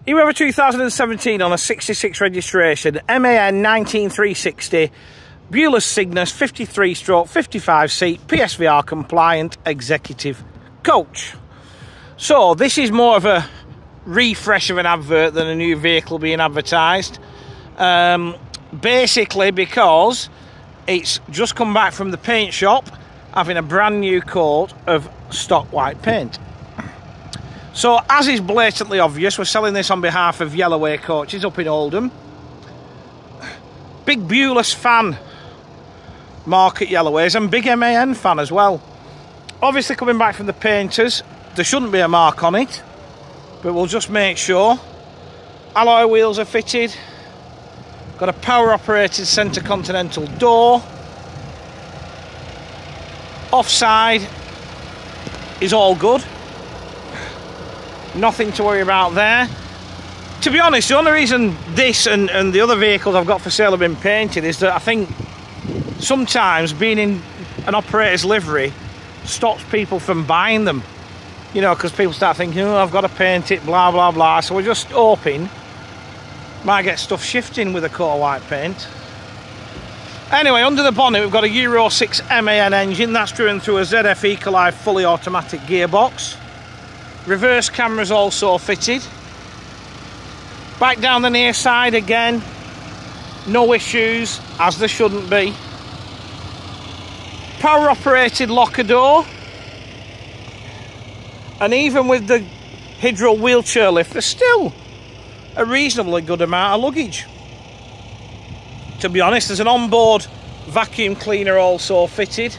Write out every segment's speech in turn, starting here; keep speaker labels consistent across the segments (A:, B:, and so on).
A: Here we have a 2017 on a 66 registration, MAN 19360, Beulas Cygnus 53/55 seat, PSVR compliant executive coach. So this is more of a refresh of an advert than a new vehicle being advertised. Basically because it's just come back from the paint shop having a brand new coat of stock white paint. So, as is blatantly obvious, we're selling this on behalf of Way Coaches up in Oldham. Big Beulas fan, Mark at Ways, and big MAN fan as well. Obviously coming back from the painters, there shouldn't be a mark on it, but we'll just make sure. Alloy wheels are fitted. Got a power operated centre continental door. Offside is all good. Nothing to worry about there. To be honest, the only reason this and the other vehicles I've got for sale have been painted is that I think sometimes being in an operator's livery stops people from buying them. You know, because people start thinking, oh, I've got to paint it, blah, blah, blah. So we're just hoping might get stuff shifting with a coat of white paint. Anyway, under the bonnet we've got a Euro 6 MAN engine. That's driven through a ZF Ecolite fully automatic gearbox. Reverse cameras also fitted. Back down the near side again, no issues, as there shouldn't be. Power operated locker door. And even with the Hydro wheelchair lift, there's still a reasonably good amount of luggage. To be honest, there's an onboard vacuum cleaner also fitted.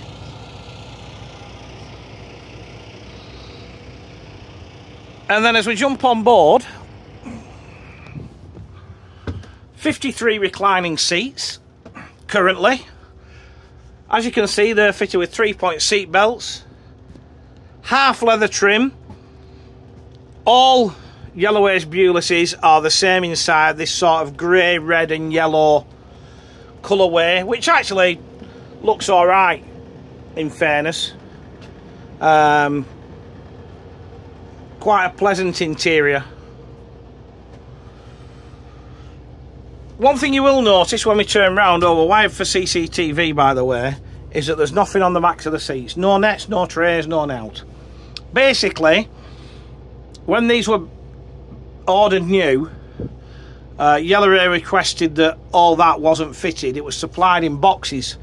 A: And then as we jump on board, 53 reclining seats currently. As you can see, they're fitted with 3-point seat belts, half leather trim. All Ways Beulases are the same inside, this sort of grey, red and yellow colourway, which actually looks alright in fairness. Quite a pleasant interior. One thing you will notice when we turn round, we're wired for CCTV by the way, is that there's nothing on the backs of the seats. No nets, no trays, no nout. Basically, when these were ordered new, Way requested that all that wasn't fitted. It was supplied in boxes.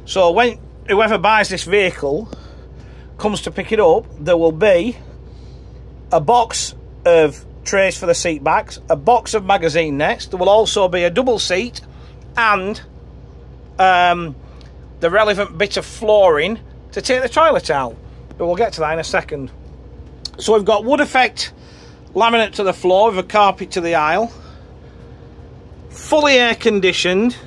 A: So when whoever buys this vehicle comes to pick it up, there will be a box of trays for the seat backs, a box of magazine nets. There will also be a double seat and the relevant bit of flooring to take the toilet out. But we'll get to that in a second. So we've got wood effect laminate to the floor with a carpet to the aisle. Fully air conditioned.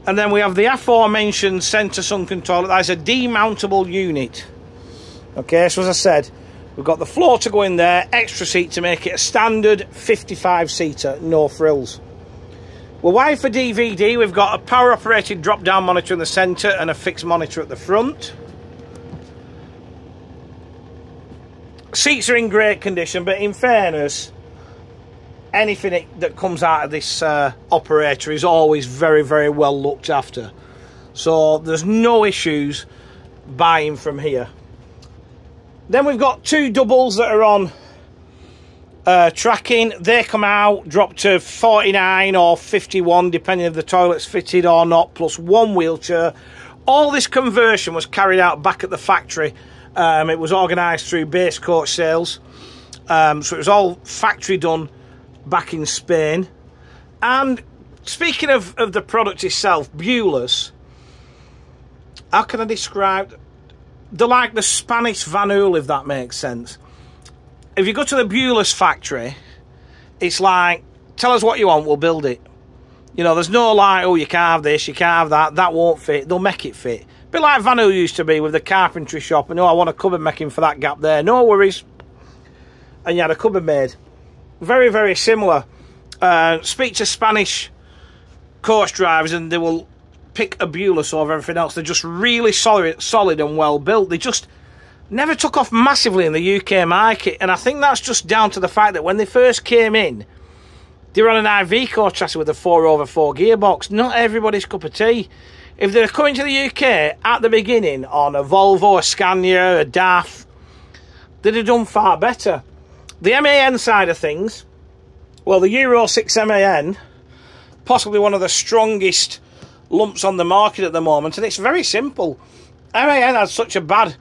A: And then we have the aforementioned centre sunken toilet. That is a demountable unit. Okay, so as I said, we've got the floor to go in there, extra seat to make it a standard 55-seater, no frills. We're wired for DVD. We've got a power-operated drop-down monitor in the centre and a fixed monitor at the front. Seats are in great condition, but in fairness, anything that comes out of this operator is always very, very well looked after. So there's no issues buying from here. Then we've got two doubles that are on tracking. They come out, drop to 49 or 51, depending if the toilet's fitted or not, plus one wheelchair. All this conversion was carried out back at the factory. It was organised through Base Coach Sales. So it was all factory done back in Spain. And speaking of the product itself, Beulas, how can I describe? They're like the Spanish Van Hool, if that makes sense. If you go to the Beulas factory, it's like, tell us what you want, we'll build it. You know, there's no like, oh, you can't have this, you can't have that won't fit. They'll make it fit. A bit like Van Hool used to be with the carpentry shop, and oh, I want a cupboard making for that gap there. No worries. And you had a cupboard made. Very, very similar. Speak to Spanish coach drivers and they will pick a Beulas over everything else. They're just really solid and well built. They just never took off massively in the UK market, and I think that's just down to the fact that when they first came in, They're on an Iveco chassis with a 4x4 gearbox. Not everybody's cup of tea. If they're coming to the UK at the beginning on a Volvo, a Scania, a DAF, they'd have done far better. The MAN side of things, well, the Euro 6 MAN, possibly one of the strongest lumps on the market at the moment, and it's very simple. MAN had such a bad,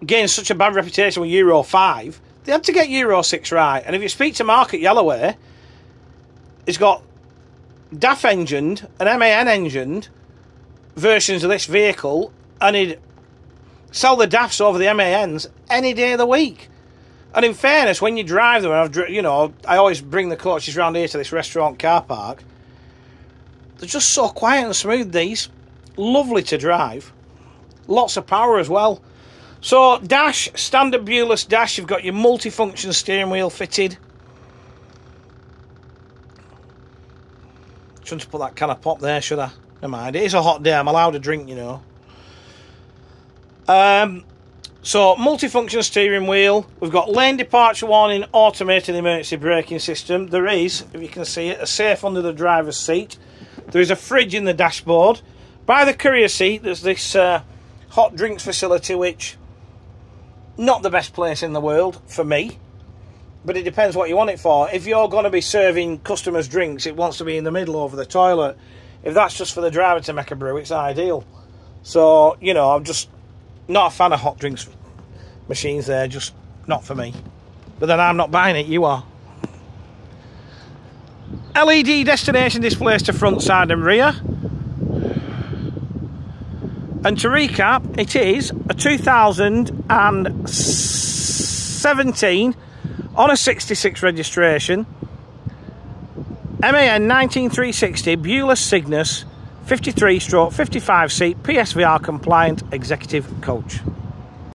A: gained such a bad reputation with Euro 5, they had to get Euro 6 right. And if you speak to Mark at Yellowway, he's got DAF engined and MAN engined versions of this vehicle, and he'd sell the DAFs over the MANs any day of the week. And in fairness, when you drive them, and I always bring the coaches around here to this restaurant car park, they're just so quiet and smooth, these. Lovely to drive. Lots of power as well. So, dash, standard Beulas dash, you've got your multifunction steering wheel fitted. Shouldn't have put that can of pop there, should I? Never mind, it is a hot day, I'm allowed a drink, you know. So, multifunction steering wheel. We've got lane departure warning, automated emergency braking system. There is, if you can see it, a safe under the driver's seat. There is a fridge in the dashboard. By the courier seat, there's this hot drinks facility, which, not the best place in the world for me, but it depends what you want it for. If you're going to be serving customers drinks, it wants to be in the middle over the toilet. If that's just for the driver to make a brew, it's ideal. So, you know, I'm just not a fan of hot drinks machines there, just not for me. But then I'm not buying it, you are. LED destination displays to front, side and rear. And to recap, it is a 2017 on a 66 registration MAN 19360 Beulas Cygnus 53/55 seat PSVR compliant executive coach.